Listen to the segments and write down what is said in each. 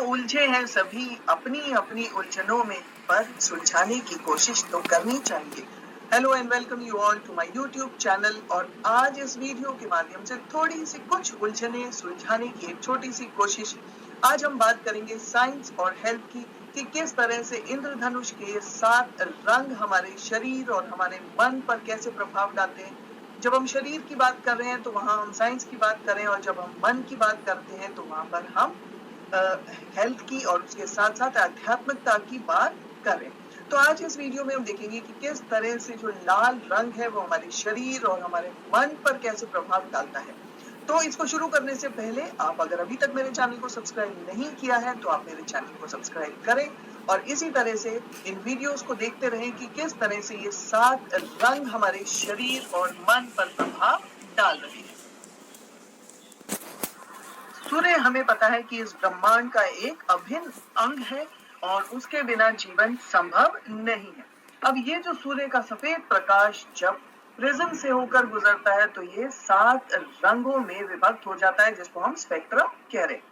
उलझे हैं सभी अपनी अपनी उलझनों में, पर सुलझाने की कोशिश तो करनी चाहिए। Hello and welcome you all to my YouTube channel. और आज इस वीडियो के माध्यम से थोड़ी सी कुछ उलझने सुलझाने की एक छोटी सी कोशिश। आज हम बात करेंगे साइंस और हेल्थ की, कि किस तरह से इंद्रधनुष के 7 रंग हमारे शरीर और हमारे मन पर कैसे प्रभाव डालते हैं। जब हम शरीर की बात कर रहे हैं तो वहां हम साइंस की बात कर रहे हैं, और जब हम मन की बात करते हैं तो वहां पर हम हेल्थ की और उसके साथ साथ आध्यात्मिकता की बात करें। तो आज इस वीडियो में हम देखेंगे कि किस तरह से जो लाल रंग है वो हमारे शरीर और हमारे मन पर कैसे प्रभाव डालता है। तो इसको शुरू करने से पहले आप अगर अभी तक मेरे चैनल को सब्सक्राइब नहीं किया है तो आप मेरे चैनल को सब्सक्राइब करें, और इसी तरह से इन वीडियोस को देखते रहें कि किस तरह से ये 7 रंग हमारे शरीर और मन पर प्रभाव डाल रहे हैं। सूर्य हमें पता है कि इस ब्रह्मांड का एक अभिन्न अंग है और उसके बिना जीवन संभव नहीं है। अब ये जो सूर्य का सफेद प्रकाश जब प्रिज्म से होकर गुजरता है तो ये 7 रंगों में विभक्त हो जाता है, जिसको हम स्पेक्ट्रम कह रहे हैं।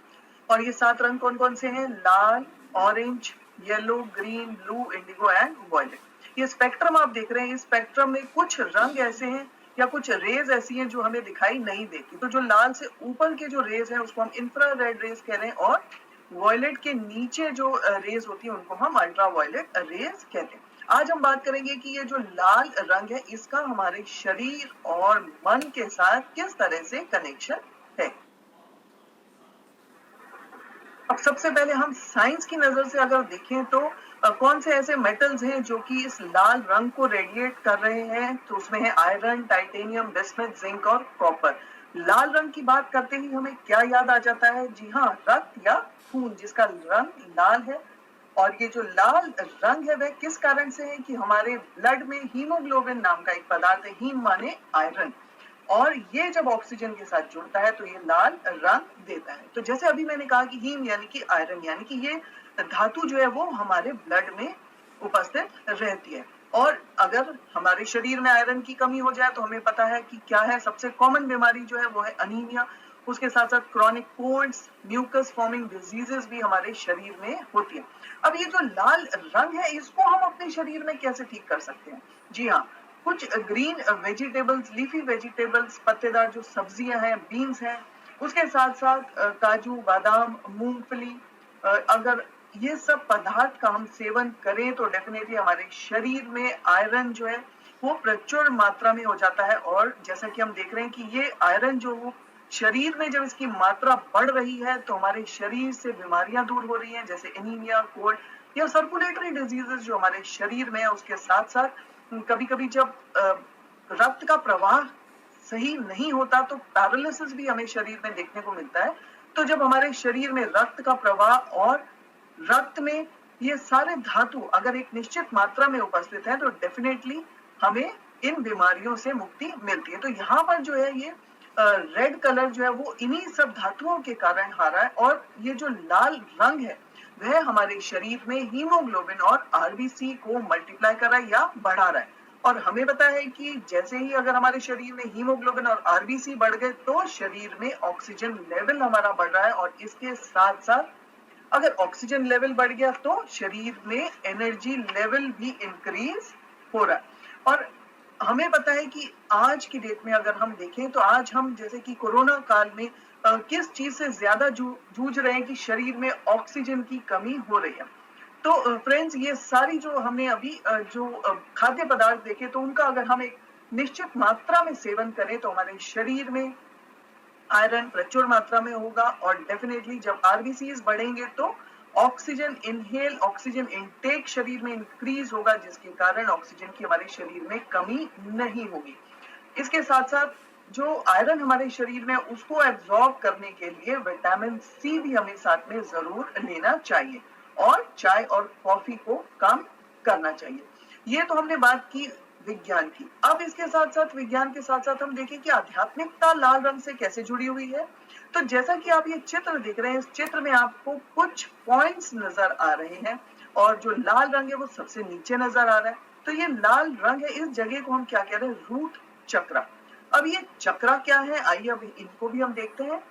और ये 7 रंग कौन कौन से हैं? लाल, orange, yellow, green, blue, indigo and violet. ये स्पेक्ट्रम आप देख रहे हैं। इस स्पेक्ट्रम में कुछ रंग ऐसे हैं या कुछ रेज ऐसी हैं जो हमें दिखाई नहीं देती। तो जो लाल से ऊपर के जो रेज हैं उसको हम इंफ्रारेड रेज कह रहे हैं, और वॉयलेट के नीचे जो रेज होती है उनको हम अल्ट्रा वॉयलेट रेज कहते हैं। आज हम बात करेंगे कि ये जो लाल रंग है इसका हमारे शरीर और मन के साथ किस तरह से कनेक्शन है। अब सबसे पहले हम साइंस की नजर से अगर देखें तो कौन से ऐसे मेटल्स हैं जो कि इस लाल रंग को रेडिएट कर रहे हैं। तो उसमें है आयरन, टाइटेनियम, बिस्मथ, जिंक और कॉपर। लाल रंग की बात करते ही हमें क्या याद आ जाता है? जी हाँ, रक्त या खून, जिसका रंग लाल है। और ये जो लाल रंग है वह किस कारण से है कि हमारे ब्लड में हीमोग्लोबिन नाम का एक पदार्थ है। हीम माने आयरन, और ये जब ऑक्सीजन के साथ जुड़ता है तो ये लाल रंग देता है। तो जैसे अभी मैंने कहा कि हीम यानी कि आयरन, यानी कि ये धातु जो है वो हमारे ब्लड में उपस्थित रहती है। और अगर हमारे शरीर में आयरन की कमी हो जाए तो हमें पता है कि क्या है, सबसे कॉमन बीमारी जो है वो है अनीमिया। उसके साथ साथ chronic colds, mucus forming diseases भी हमारे शरीर में होती है। अब ये जो लाल रंग है इसको हम अपने शरीर में कैसे ठीक कर सकते हैं? जी हाँ, कुछ ग्रीन वेजिटेबल्स, लीफी वेजिटेबल्स, पत्तेदार जो सब्जियां हैं, बीन्स हैं, उसके साथ साथ काजू, बादाम, मूंगफली, अगर ये सब पदार्थ का हम सेवन करें तो डेफिनेटली हमारे शरीर में आयरन जो है वो प्रचुर मात्रा में हो जाता है। और जैसा कि हम देख रहे हैं कि ये आयरन जो वो शरीर में जब इसकी मात्रा बढ़ रही है तो हमारे शरीर से बीमारियां दूर हो रही हैं, जैसे एनीमिया, कोल्ड या सर्कुलेटरी डिजीजेस जो हमारे शरीर में है। उसके साथ साथ कभी कभी जब रक्त का प्रवाह सही नहीं होता तो पैरालिसिस भी हमें शरीर में देखने को मिलता है। तो जब हमारे शरीर में रक्त का प्रवाह और रक्त में ये सारे धातु अगर एक निश्चित मात्रा में उपस्थित है तो डेफिनेटली हमें इन बीमारियों से मुक्ति मिलती है। तो यहाँ पर जो है ये रेड कलर जो है वो इन्हीं सब धातुओं के कारण आ रहा है, और ये जो लाल रंग है वह हमारे शरीर में हीमोग्लोबिन और आरबीसी को मल्टीप्लाई कर रहा है या बढ़ा रहा है। और हमें पता है कि जैसे ही अगर हमारे शरीर में हीमोग्लोबिन और आरबीसी बढ़ गए तो शरीर में ऑक्सीजन लेवल हमारा बढ़ रहा है, और इसके साथ साथ अगर ऑक्सीजन लेवल बढ़ गया तो शरीर में एनर्जी लेवल भी इंक्रीज हो रहा है। और हमें पता है कि आज की डेट में अगर हम देखें तो आज हम जैसे कि कोरोना काल में किस चीज से ज्यादा जूझ रहे हैं कि शरीर में ऑक्सीजन की कमी हो रही है। तो फ्रेंड्स, ये सारी जो हमने अभी जो खाद्य पदार्थ देखे तो उनका अगर हम एक निश्चित मात्रा में सेवन करें तो हमारे शरीर में आयरन प्रचुर मात्रा में होगा, और डेफिनेटली जब आरबीसीज बढ़ेंगे तो ऑक्सीजन इनटेक शरीर में इंक्रीज होगा, जिसके कारण ऑक्सीजन की हमारे शरीर में कमी नहीं होगी। इसके साथ साथ जो आयरन हमारे शरीर में उसको एब्जॉर्ब करने के लिए विटामिन सी भी हमें साथ में जरूर लेना चाहिए, और चाय और कॉफी को कम करना चाहिए। ये तो हमने बात की विज्ञान की। अब इसके साथ साथ विज्ञान के साथ साथ हम देखें कि आध्यात्मिकता लाल रंग से कैसे जुड़ी हुई है। तो जैसा कि आप ये चित्र देख रहे हैं, इस चित्र में आपको कुछ पॉइंट्स नजर आ रहे हैं, और जो लाल रंग है वो सबसे नीचे नजर आ रहा है। तो ये लाल रंग है, इस जगह को हम क्या कह रहे हैं? रूट चक्र। अब ये चक्र क्या है, आइए अब इनको भी हम देखते हैं।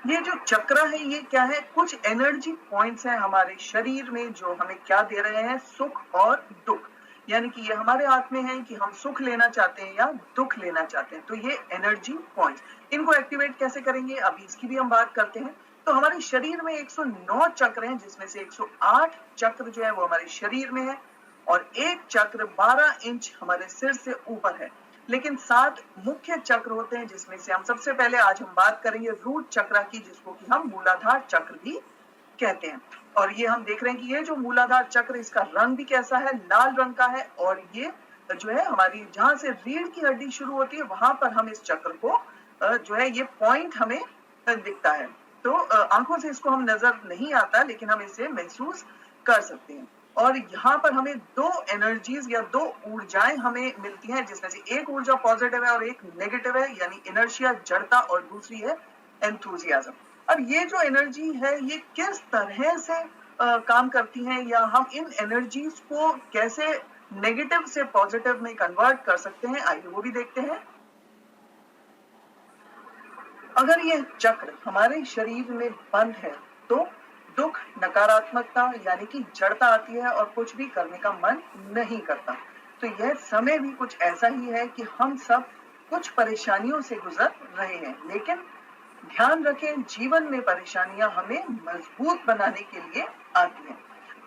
ये जो चक्र है ये क्या है? कुछ एनर्जी पॉइंट्स हैं हमारे शरीर में जो हमें क्या दे रहे हैं? सुख और दुख। यानी कि ये हमारे हाथ में है कि हम सुख लेना चाहते हैं या दुख लेना चाहते हैं। तो ये एनर्जी पॉइंट्स, इनको एक्टिवेट कैसे करेंगे अभी इसकी भी हम बात करते हैं। तो हमारे शरीर में 109 चक्र हैं जिसमें से 108 चक्र जो है वो हमारे शरीर में है और एक चक्र 12 इंच हमारे सिर से ऊपर है। लेकिन 7 मुख्य चक्र होते हैं जिसमें से हम सबसे पहले आज हम बात करेंगे रूट चक्र की, जिसको कि हम मूलाधार चक्र भी कहते हैं। और ये हम देख रहे हैं कि ये जो मूलाधार चक्र इसका रंग भी कैसा है? लाल रंग का है। और ये जो है हमारी जहां से रीढ़ की हड्डी शुरू होती है वहां पर हम इस चक्र को जो है ये पॉइंट हमें दिखता है। तो आंखों से इसको हम नजर नहीं आता लेकिन हम इसे महसूस कर सकते हैं। और यहाँ पर हमें दो एनर्जीज या दो ऊर्जाएं हमें मिलती हैं जिसमें से एक ऊर्जा पॉजिटिव है और एक नेगेटिव है, यानी इनर्शिया जड़ता, और दूसरी है एंथुजियाज्म। अब ये जो एनर्जी है ये किस तरह से काम करती है या हम इन एनर्जीज को कैसे नेगेटिव से पॉजिटिव में कन्वर्ट कर सकते हैं, आइए वो भी देखते हैं। अगर ये चक्र हमारे शरीर में बंद है तो दुख, नकारात्मकता यानी कि जड़ता आती है और कुछ भी करने का मन नहीं करता। तो यह समय भी कुछ ऐसा ही है कि हम सब कुछ परेशानियों से गुजर रहे हैं, लेकिन ध्यान रखें जीवन में परेशानियां हमें मजबूत बनाने के लिए आती हैं।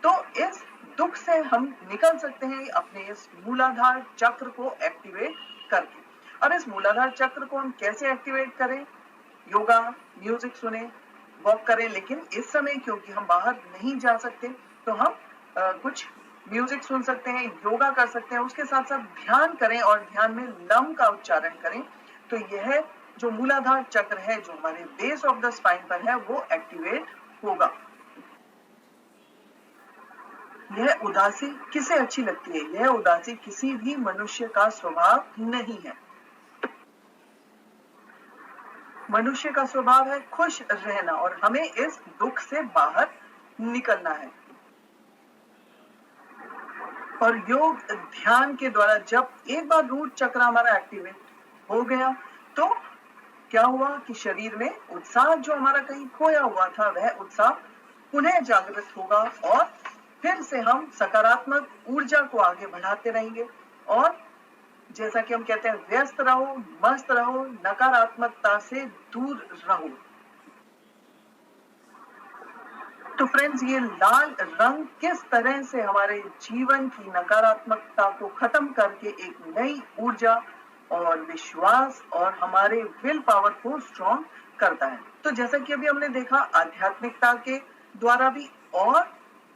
तो इस दुख से हम निकल सकते हैं अपने इस मूलाधार चक्र को एक्टिवेट करके। अब इस मूलाधार चक्र को हम कैसे एक्टिवेट करें? योगा, म्यूजिक सुने, वॉक करें। लेकिन इस समय क्योंकि हम बाहर नहीं जा सकते तो हम कुछ म्यूजिक सुन सकते हैं, योगा कर सकते हैं, उसके साथ साथ ध्यान करें और ध्यान में लम का उच्चारण करें। तो यह जो मूलाधार चक्र है जो हमारे बेस ऑफ द स्पाइन पर है वो एक्टिवेट होगा। यह उदासी किसे अच्छी लगती है? यह उदासी किसी भी मनुष्य का स्वभाव नहीं है। मनुष्य का स्वभाव है खुश रहना और हमें इस दुख से बाहर निकलना है। और योग ध्यान के द्वारा जब एक बार रूट चक्र हमारा एक्टिवेट हो गया तो क्या हुआ कि शरीर में उत्साह जो हमारा कहीं खोया हुआ था वह उत्साह पुनः जागृत होगा और फिर से हम सकारात्मक ऊर्जा को आगे बढ़ाते रहेंगे। और जैसा कि हम कहते हैं व्यस्त रहो, मस्त रहो, नकारात्मकता से दूर रहो। तो फ्रेंड्स, ये लाल रंग किस तरह से हमारे जीवन की नकारात्मकता को खत्म करके एक नई ऊर्जा और विश्वास और हमारे विल पावर को स्ट्रॉन्ग करता है। तो जैसा कि अभी हमने देखा आध्यात्मिकता के द्वारा भी और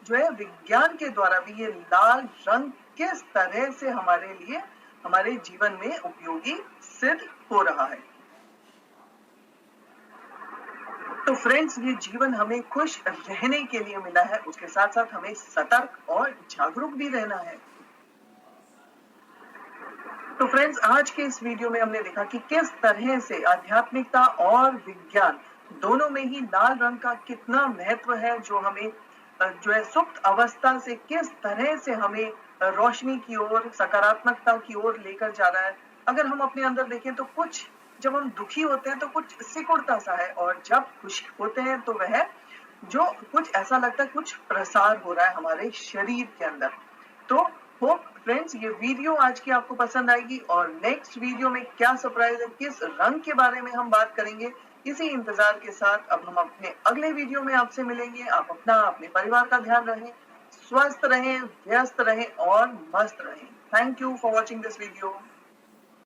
जो है विज्ञान के द्वारा भी ये लाल रंग किस तरह से हमारे लिए हमारे जीवन में उपयोगी सिद्ध हो रहा है। तो फ्रेंड्स, ये जीवन हमें खुश रहने के लिए मिला है, उसके साथ साथ हमें सतर्क और जागरूक भी रहना है। तो फ्रेंड्स, आज के इस वीडियो में हमने देखा कि किस तरह से आध्यात्मिकता और विज्ञान दोनों में ही लाल रंग का कितना महत्व है, जो हमें जो है सुप्त अवस्था से किस तरह से हमें रोशनी की ओर, सकारात्मकता की ओर लेकर जा रहा है। अगर हम अपने अंदर देखें तो कुछ जब हम दुखी होते हैं तो कुछ सिकुड़ता सा है और जब खुश होते हैं तो वह जो कुछ ऐसा लगता है कुछ प्रसार हो रहा है हमारे शरीर के अंदर। तो होप फ्रेंड्स ये वीडियो आज की आपको पसंद आएगी और नेक्स्ट वीडियो में क्या सरप्राइज है, किस रंग के बारे में हम बात करेंगे, इसी इंतजार के साथ अब हम अपने अगले वीडियो में आपसे मिलेंगे। आप अपना, अपने परिवार का ध्यान रखें, स्वस्थ रहें, व्यस्त रहें और मस्त रहें। Thank you for watching this video.